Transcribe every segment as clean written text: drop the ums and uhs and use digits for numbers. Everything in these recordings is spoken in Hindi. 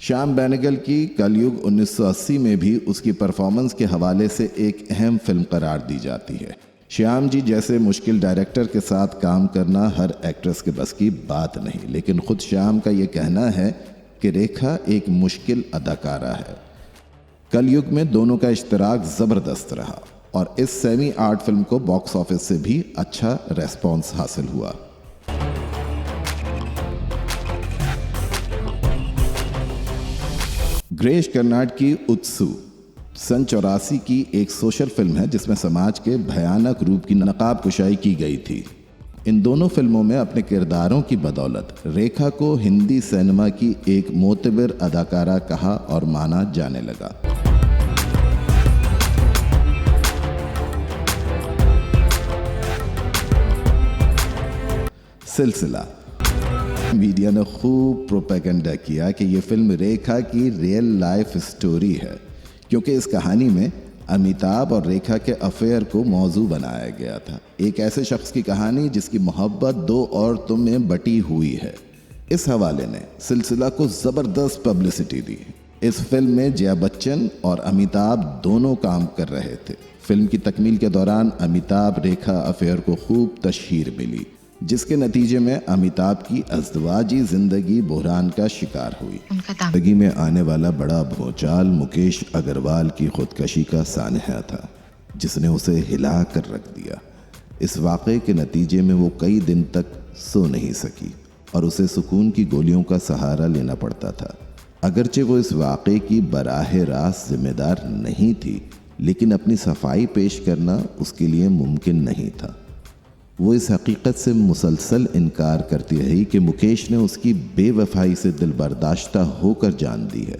श्याम बेनेगल की कलयुग 1980 में भी उसकी परफॉर्मेंस के हवाले से एक अहम फिल्म करार दी जाती है। श्याम जी जैसे मुश्किल डायरेक्टर के साथ काम करना हर एक्ट्रेस के बस की बात नहीं, लेकिन खुद श्याम का ये कहना है कि रेखा एक मुश्किल अदाकारा है। कलयुग में दोनों का इश्तराक ज़बरदस्त रहा और इस सेमी आर्ट फिल्म को बॉक्स ऑफिस से भी अच्छा रेस्पॉन्स हासिल हुआ। गिरीश कर्नाड की उत्सु सन 84 की एक सोशल फिल्म है जिसमें समाज के भयानक रूप की नकाब कुशाई की गई थी। इन दोनों फिल्मों में अपने किरदारों की बदौलत रेखा को हिंदी सिनेमा की एक मोतबर अदाकारा कहा और माना जाने लगा। सिलसिला मीडिया ने खूब प्रोपेगेंडा किया कि यह फिल्म रेखा की रियल लाइफ स्टोरी है, क्योंकि इस कहानी में अमिताभ और रेखा के अफेयर को मौजू बनाया गया था। एक ऐसे शख्स की कहानी जिसकी मोहब्बत दो औरतों में बटी हुई है। इस हवाले ने सिलसिला को ज़बरदस्त पब्लिसिटी दी। इस फिल्म में जया बच्चन और अमिताभ दोनों काम कर रहे थे। फिल्म की तकमील के दौरान अमिताभ रेखा अफेयर को खूब तशहीर मिली, जिसके नतीजे में अमिताभ की अज़दवाजी जिंदगी बहरान का शिकार हुई। जिंदगी में आने वाला बड़ा भूचाल मुकेश अग्रवाल की खुदकशी का सानहा था, जिसने उसे हिला कर रख दिया। इस वाक़े के नतीजे में वो कई दिन तक सो नहीं सकी और उसे सुकून की गोलियों का सहारा लेना पड़ता था। अगरचे वो इस वाक़े की बराह रास्त जिम्मेदार नहीं थी, लेकिन अपनी सफाई पेश करना उसके लिए मुमकिन नहीं था। वो इस हकीकत से मुसलसल इनकार करती रही कि मुकेश ने उसकी बेवफाई से दिलबर्दाश्ता होकर जान दी है।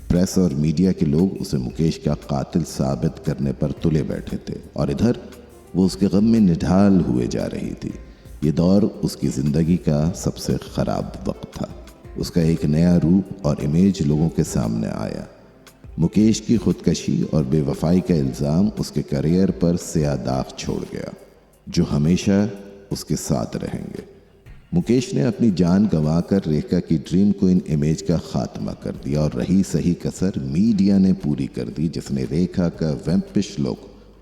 प्रेस और मीडिया के लोग उसे मुकेश का कातिल साबित करने पर तुले बैठे थे और इधर वो उसके गम में निढाल हुए जा रही थी। ये दौर उसकी ज़िंदगी का सबसे ख़राब वक्त था। उसका एक नया रूप और इमेज लोगों के सामने आया। मुकेश की खुदकशी और बेवफाई का इल्ज़ाम उसके करियर पर स्याह दाग छोड़ गया, जो हमेशा उसके साथ रहेंगे। मुकेश ने अपनी जान गंवाकर रेखा की ड्रीम क्वीन इमेज का खात्मा कर दिया और रही सही कसर मीडिया ने पूरी कर दी, जिसने रेखा का वैम्पिश लुक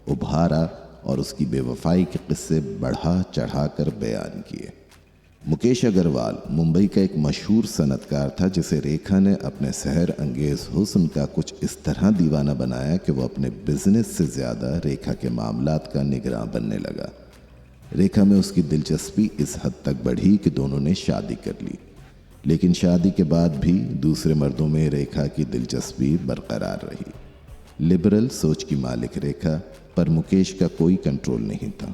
उभारा और उसकी बेवफाई के किस्से बढ़ा चढ़ा कर बयान किए। मुकेश अग्रवाल मुंबई का एक मशहूर सनतकार था, जिसे रेखा ने अपने सहर अंगेज हुस्न का कुछ इस तरह दीवाना बनाया कि वो अपने बिजनेस से ज़्यादा रेखा के मामलात का निगरान बनने लगा। रेखा में उसकी दिलचस्पी इस हद तक बढ़ी कि दोनों ने शादी कर ली, लेकिन शादी के बाद भी दूसरे मर्दों में रेखा की दिलचस्पी बरकरार रही। लिबरल सोच की मालिक रेखा पर मुकेश का कोई कंट्रोल नहीं था।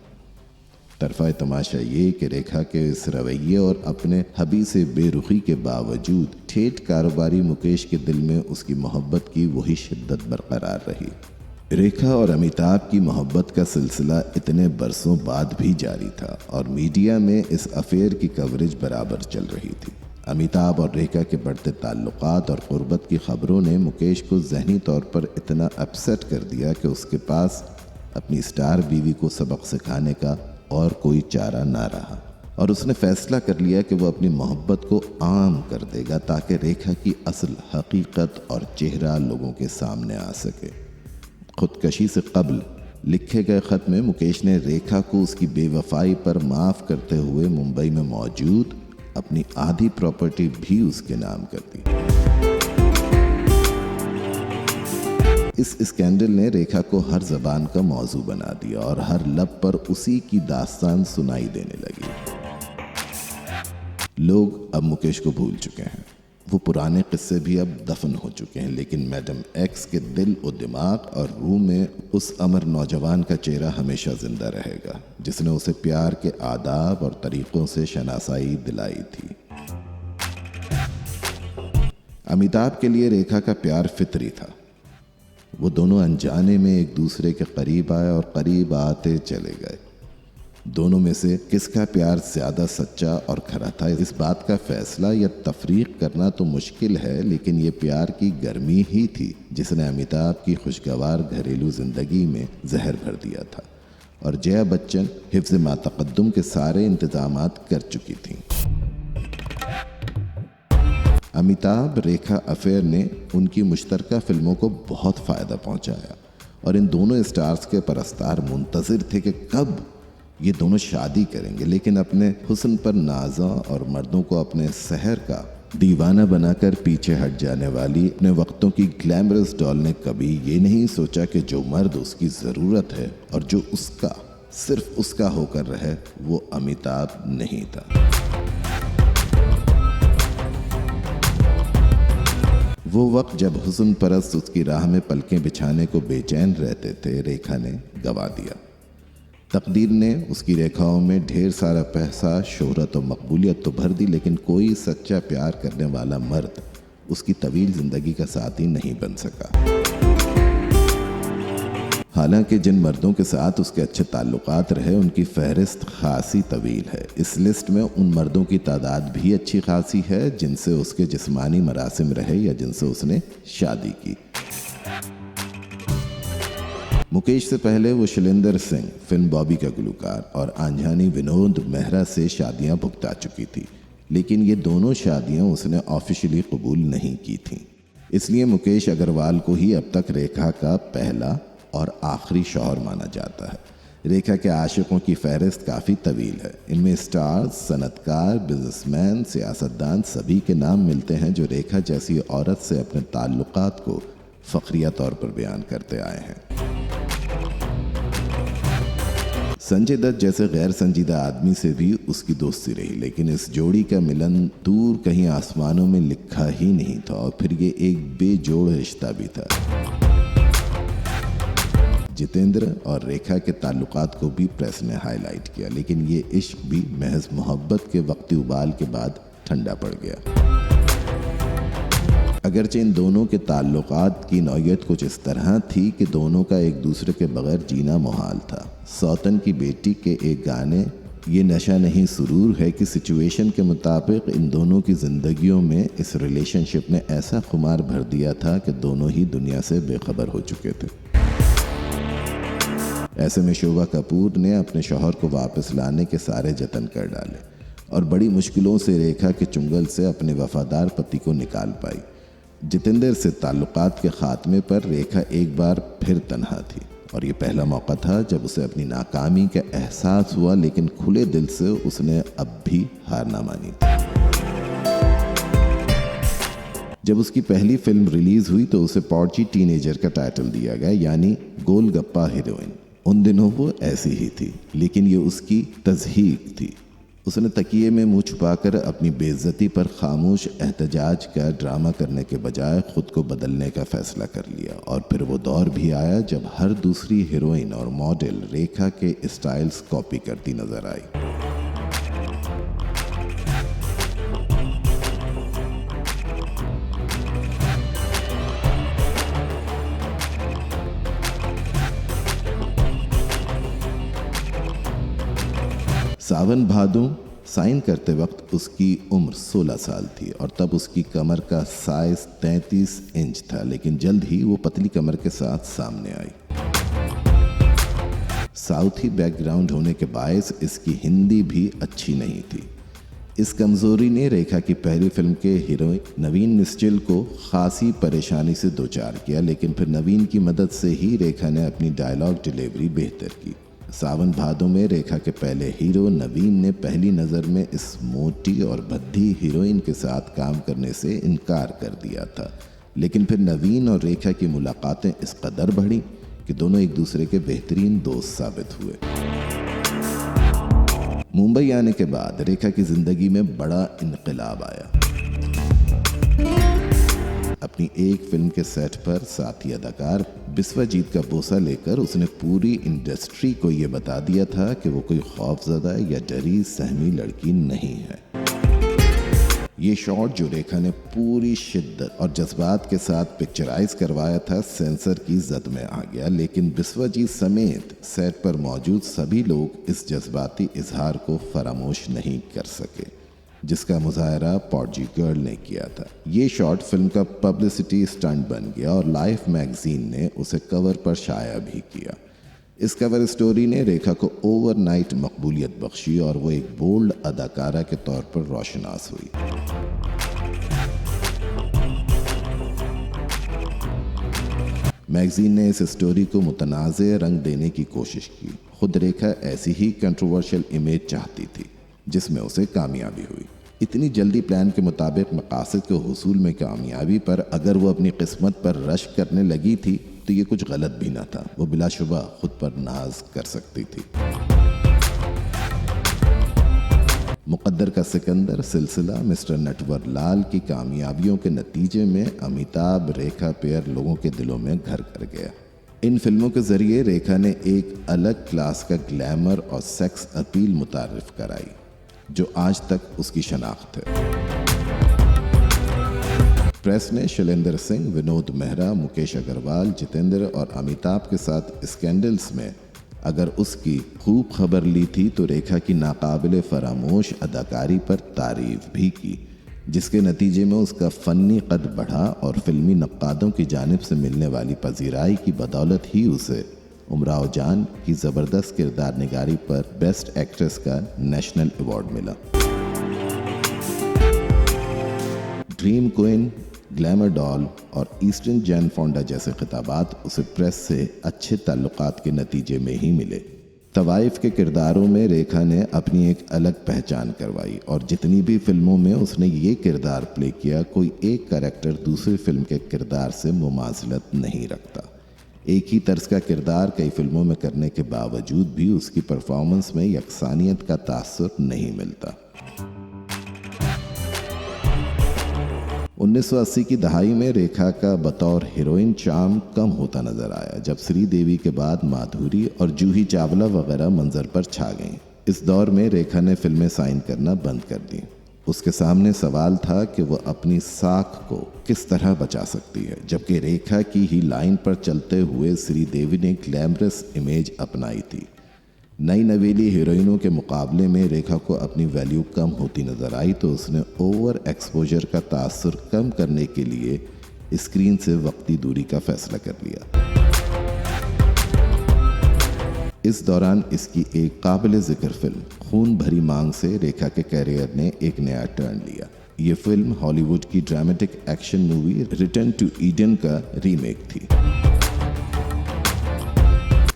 तरफा तमाशा ये कि रेखा के इस रवैये और अपने हबी से बेरुखी के बावजूद ठेठ कारोबारी मुकेश के दिल में उसकी मोहब्बत की वही शिद्दत बरकरार रही। रेखा और अमिताभ की मोहब्बत का सिलसिला इतने बरसों बाद भी जारी था और मीडिया में इस अफेयर की कवरेज बराबर चल रही थी। अमिताभ और रेखा के बढ़ते ताल्लुकात और क़ुर्बत की खबरों ने मुकेश को ज़हनी तौर पर इतना अपसेट कर दिया कि उसके पास अपनी स्टार बीवी को सबक सिखाने का और कोई चारा ना रहा और उसने फैसला कर लिया कि वो अपनी मोहब्बत को आम कर देगा ताकि रेखा की असल हकीकत और चेहरा लोगों के सामने आ सके। खुदकशी से कबल लिखे गए ख़त में मुकेश ने रेखा को उसकी बेवफाई पर माफ़ करते हुए मुंबई में मौजूद अपनी आधी प्रॉपर्टी भी उसके नाम कर दी। इस स्कैंडल ने रेखा को हर ज़बान का मौजू बना दिया और हर लब पर उसी की दास्तान सुनाई देने लगी। लोग अब मुकेश को भूल चुके हैं, वो पुराने किस्से भी अब दफन हो चुके हैं, लेकिन मैडम एक्स के दिल और दिमाग और रूह में उस अमर नौजवान का चेहरा हमेशा जिंदा रहेगा, जिसने उसे प्यार के आदाब और तरीक़ों से शनासाई दिलाई थी। अमिताभ के लिए रेखा का प्यार फितरी था। वो दोनों अनजाने में एक दूसरे के करीब आए और करीब आते चले गए। दोनों में से किसका प्यार ज़्यादा सच्चा और खरा था, इस बात का फैसला या तफरीक करना तो मुश्किल है, लेकिन ये प्यार की गर्मी ही थी जिसने अमिताभ की खुशगवार घरेलू ज़िंदगी में जहर भर दिया था और जया बच्चन हिफ्ज़ मातक़द्दुम के सारे इंतज़ामात कर चुकी थीं। अमिताभ रेखा अफेयर ने उनकी मुश्तरका फिल्मों को बहुत फ़ायदा पहुंचाया और इन दोनों स्टार्स के परस्तार मुंतज़िर थे कि कब ये दोनों शादी करेंगे, लेकिन अपने हुस्न पर नाज़ा और मर्दों को अपने सहर का दीवाना बनाकर पीछे हट जाने वाली अपने वक्तों की ग्लैमरस डॉल ने कभी ये नहीं सोचा कि जो मर्द उसकी ज़रूरत है और जो उसका सिर्फ उसका होकर रहे वो अमिताभ नहीं था। वो वक्त जब हुस्न परस्त उसकी राह में पलकें बिछाने को बेचैन रहते थे, रेखा ने गवा दिया। तकदीर ने उसकी रेखाओं में ढेर सारा पैसा, शोहरत और मकबूलियत तो भर दी, लेकिन कोई सच्चा प्यार करने वाला मर्द उसकी तवील जिंदगी का साथी नहीं बन सका। हालांकि जिन मर्दों के साथ उसके अच्छे ताल्लुकात रहे उनकी फहरिस्त खासी तवील है। इस लिस्ट में उन मर्दों की तादाद भी अच्छी खासी है जिनसे उसके जिस्मानी मरासिम रहे या जिनसे उसने शादी की। मुकेश से पहले वो शैलेंद्र सिंह, फिल्म बॉबी का गुलकार, और आंझानी विनोद मेहरा से शादियां भुगता चुकी थी, लेकिन ये दोनों शादियां उसने ऑफिशियली कबूल नहीं की थीं। इसलिए मुकेश अग्रवाल को ही अब तक रेखा का पहला और आखिरी शौहर माना जाता है। रेखा के आशिकों की फहरिस्त काफ़ी तवील है। इनमें स्टार्स, सनतकार, बिजनेसमैन, सियासतदान सभी के नाम मिलते हैं जो रेखा जैसी औरत से अपने ताल्लुकात को फ़ख्रिया तौर पर बयान करते आए हैं। संजय दत्त जैसे गैर संजीदा आदमी से भी उसकी दोस्ती रही, लेकिन इस जोड़ी का मिलन दूर कहीं आसमानों में लिखा ही नहीं था और फिर ये एक बेजोड़ रिश्ता भी था। जितेंद्र और रेखा के ताल्लुकात को भी प्रेस ने हाईलाइट किया, लेकिन ये इश्क भी महज मोहब्बत के वक्ती उबाल के बाद ठंडा पड़ गया। अगरचे इन दोनों के ताल्लुकात की नौयत कुछ इस तरह थी कि दोनों का एक दूसरे के बगैर जीना मुहाल था। सौतन की बेटी के एक गाने ये नशा नहीं सुरूर है कि सिचुएशन के मुताबिक इन दोनों की ज़िंदगियों में इस रिलेशनशिप ने ऐसा खुमार भर दिया था कि दोनों ही दुनिया से बेखबर हो चुके थे। ऐसे में शोभा कपूर ने अपने शौहर को वापस लाने के सारे जतन कर डाले और बड़ी मुश्किलों से रेखा के चुंगल से अपने वफादार पति को निकाल पाई। जितेंद्र से ताल्लुकात के खात्मे पर रेखा एक बार फिर तन्हा थी और ये पहला मौका था जब उसे अपनी नाकामी का एहसास हुआ, लेकिन खुले दिल से उसने अब भी हार ना मानी। जब उसकी पहली फिल्म रिलीज हुई तो उसे पॉर्ची टीनेजर का टाइटल दिया गया, यानी गोलगप्पा हीरोइन। उन दिनों वो ऐसी ही थी, लेकिन ये उसकी तज़हीक थी। उसने तकिए में मुंह छुपाकर अपनी बेइज्जती पर खामोश एहतजाज का ड्रामा करने के बजाय खुद को बदलने का फैसला कर लिया। और फिर वो दौर भी आया जब हर दूसरी हीरोइन और मॉडल रेखा के स्टाइल्स कॉपी करती नजर आई। सावन भादों साइन करते वक्त उसकी उम्र 16 साल थी और तब उसकी कमर का साइज 33 इंच था, लेकिन जल्द ही वो पतली कमर के साथ सामने आई। साउथी बैकग्राउंड होने के बायस इसकी हिंदी भी अच्छी नहीं थी। इस कमजोरी ने रेखा की पहली फिल्म के हीरो नवीन निश्चल को खासी परेशानी से दो चार किया, लेकिन फिर नवीन की मदद से ही रेखा ने अपनी डायलॉग डिलीवरी बेहतर की। सावन भादों में रेखा के पहले हीरो नवीन ने पहली नज़र में इस मोटी और भद्दी हीरोइन के साथ काम करने से इनकार कर दिया था, लेकिन फिर नवीन और रेखा की मुलाकातें इस कदर बढ़ी कि दोनों एक दूसरे के बेहतरीन दोस्त साबित हुए। मुंबई आने के बाद रेखा की ज़िंदगी में बड़ा इनकलाब आया। अपनी एक फिल्म के सेट पर साथी अदाकार बिस्वाजीत का बोसा लेकर उसने पूरी इंडस्ट्री को ये बता दिया था कि वो कोई खौफज़दा या डरी सहमी लड़की नहीं है। ये शॉट जो रेखा ने पूरी शिद्दत और जज्बात के साथ पिक्चराइज करवाया था, सेंसर की जद में आ गया, लेकिन बिस्वाजीत समेत सेट पर मौजूद सभी लोग इस जज्बाती इजहार को फरामोश नहीं कर सके, जिसका मुजाहरा पॉर्जी गर्ल ने किया था। ये शॉट फिल्म का पब्लिसिटी स्टंट बन गया और लाइफ मैगजीन ने उसे कवर पर शाया भी किया। इस कवर स्टोरी ने रेखा को ओवरनाइट मकबूलियत बख्शी और वो एक बोल्ड अदाकारा के तौर पर रोशनास हुई। मैगजीन ने इस स्टोरी को मुतनाज़े रंग देने की कोशिश की। खुद रेखा ऐसी ही कंट्रोवर्शियल इमेज चाहती थी, जिसमें उसे कामयाबी हुई। इतनी जल्दी प्लान के मुताबिक मकासद के हुसूल में कामयाबी पर अगर वो अपनी किस्मत पर रश करने लगी थी तो ये कुछ गलत भी ना था। वो बिलाशुबा खुद पर नाज कर सकती थी। मुकद्दर का सिकंदर सिलसिला मिस्टर नटवर लाल की कामयाबियों के नतीजे में अमिताभ रेखा पेयर लोगों के दिलों में घर कर गया। इन फिल्मों के जरिए रेखा ने एक अलग क्लास का ग्लैमर और सेक्स अपील मुतारिफ कराई, जो आज तक उसकी शनाख्त है। प्रेस ने शैलेंद्र सिंह, विनोद मेहरा, मुकेश अग्रवाल, जितेंद्र और अमिताभ के साथ स्कैंडल्स में अगर उसकी खूब खबर ली थी तो रेखा की नाकाबिले फरामोश अदाकारी पर तारीफ भी की, जिसके नतीजे में उसका फ़न्नी कद बढ़ा और फिल्मी नक्कादों की जानिब से मिलने वाली पजीराई की बदौलत ही उसे उमराव जान की ज़बरदस्त किरदार निगारी पर बेस्ट एक्ट्रेस का नेशनल अवार्ड मिला। ड्रीम क्वीन, ग्लैमर डॉल और ईस्टर्न जैन फोंडा जैसे खिताबात उसे प्रेस से अच्छे ताल्लुकात के नतीजे में ही मिले। तवाइफ के किरदारों में रेखा ने अपनी एक अलग पहचान करवाई और जितनी भी फिल्मों में उसने ये किरदार प्ले किया, कोई एक कैरेक्टर दूसरी फिल्म के किरदार से मुमासलत नहीं रखता। एक ही तर्ज का किरदार कई फिल्मों में करने के बावजूद भी उसकी परफॉर्मेंस में यकसानियत का तासुर नहीं मिलता। 1980 की दहाई में रेखा का बतौर हीरोइन चार्म कम होता नजर आया, जब श्रीदेवी के बाद माधुरी और जूही चावला वगैरह मंजर पर छा गईं। इस दौर में रेखा ने फिल्में साइन करना बंद कर दी। उसके सामने सवाल था कि वह अपनी साख को किस तरह बचा सकती है, जबकि रेखा की ही लाइन पर चलते हुए श्रीदेवी ने ग्लैमरस इमेज अपनाई थी। नई नवेली हीरोइनों के मुकाबले में रेखा को अपनी वैल्यू कम होती नजर आई, तो उसने ओवर एक्सपोजर का तासुर कम करने के लिए स्क्रीन से वक्ती दूरी का फैसला कर लिया। इस दौरान इसकी एक काबिल जिक्र फिल्म खून भरी मांग से रेखा के कैरियर ने एक नया टर्न लिया। ये फिल्म हॉलीवुड की dramatic action movie return to Eden का रीमेक थी।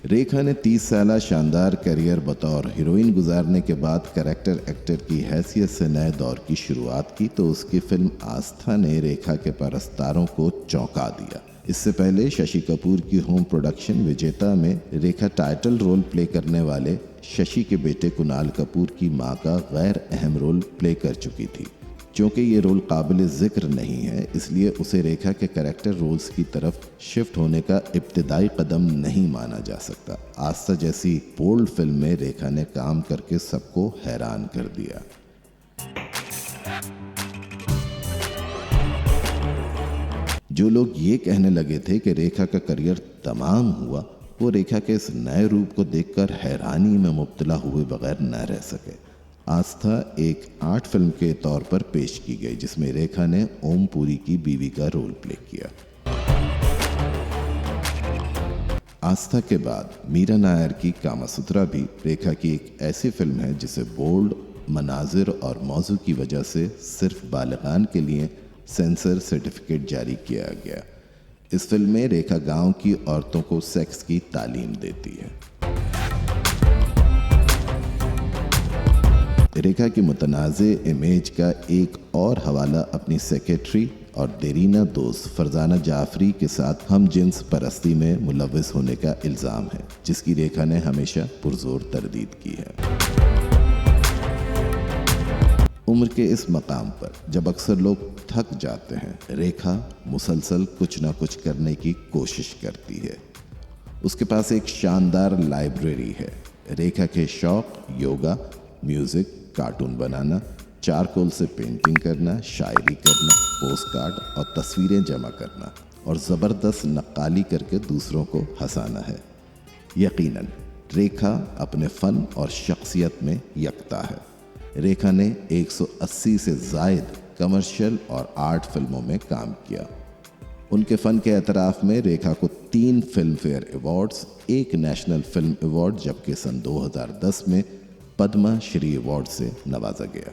रेखा ने 30 साल शानदार करियर बतौर हीरोइन गुजारने के बाद कैरेक्टर एक्टर की हैसियत से नए दौर की शुरुआत की, तो उसकी फिल्म आस्था ने रेखा के परस्तारों को चौंका दिया। इससे पहले शशि कपूर की होम प्रोडक्शन विजेता में रेखा टाइटल रोल प्ले करने वाले शशि के बेटे कुणाल कपूर की मां का गैर अहम रोल प्ले कर चुकी थी। क्योंकि ये रोल काबिल जिक्र नहीं है, इसलिए उसे रेखा के कैरेक्टर रोल्स की तरफ शिफ्ट होने का इब्तिदाई कदम नहीं माना जा सकता। आस्था जैसी बोल्ड फिल्म में रेखा ने काम करके सबको हैरान कर दिया। जो लोग ये कहने लगे थे कि रेखा का करियर तमाम हुआ, वो रेखा के इस नए रूप को देखकर हैरानी में मुब्तला हुए बगैर न रह सके। आस्था एक आर्ट फिल्म के तौर पर पेश की गई, जिसमें रेखा ने ओम पुरी की बीवी का रोल प्ले किया। आस्था के बाद मीरा नायर की कामासूत्रा भी रेखा की एक ऐसी फिल्म है जिसे बोल्ड मनाजिर और मौजू की वजह से सिर्फ बालिगान के लिए सेंसर सर्टिफिकेट जारी किया गया। इस फिल्म में रेखा गांव की औरतों को सेक्स की तालीम देती है। रेखा की मुतनाज़े इमेज का एक और हवाला अपनी सेक्रेटरी और देरीना दोस्त फरजाना जाफरी के साथ हम जिन्स परस्ती में मुलव्वस होने का इल्ज़ाम है, जिसकी रेखा ने हमेशा पुरजोर तरदीद की है। उम्र के इस मकाम पर जब अक्सर लोग थक जाते हैं, रेखा मुसलसल कुछ ना कुछ करने की कोशिश करती है। उसके पास एक शानदार लाइब्रेरी है। रेखा के शौक योगा, म्यूज़िक, कार्टून बनाना, चारकोल से पेंटिंग करना, शायरी करना, पोस्ट कार्ड और तस्वीरें जमा करना और ज़बरदस्त नक्काली करके दूसरों को हंसाना है। यकीनन रेखा अपने फ़न और शख्सियत में यकता है। रेखा ने 180 से ज़ायद कमर्शियल और आर्ट फिल्मों में काम किया। उनके फ़न के एतराफ़ में रेखा को 3 film fair awards, 1 national film award, जबकि सन 2010 में पद्मा श्री अवार्ड से नवाजा गया।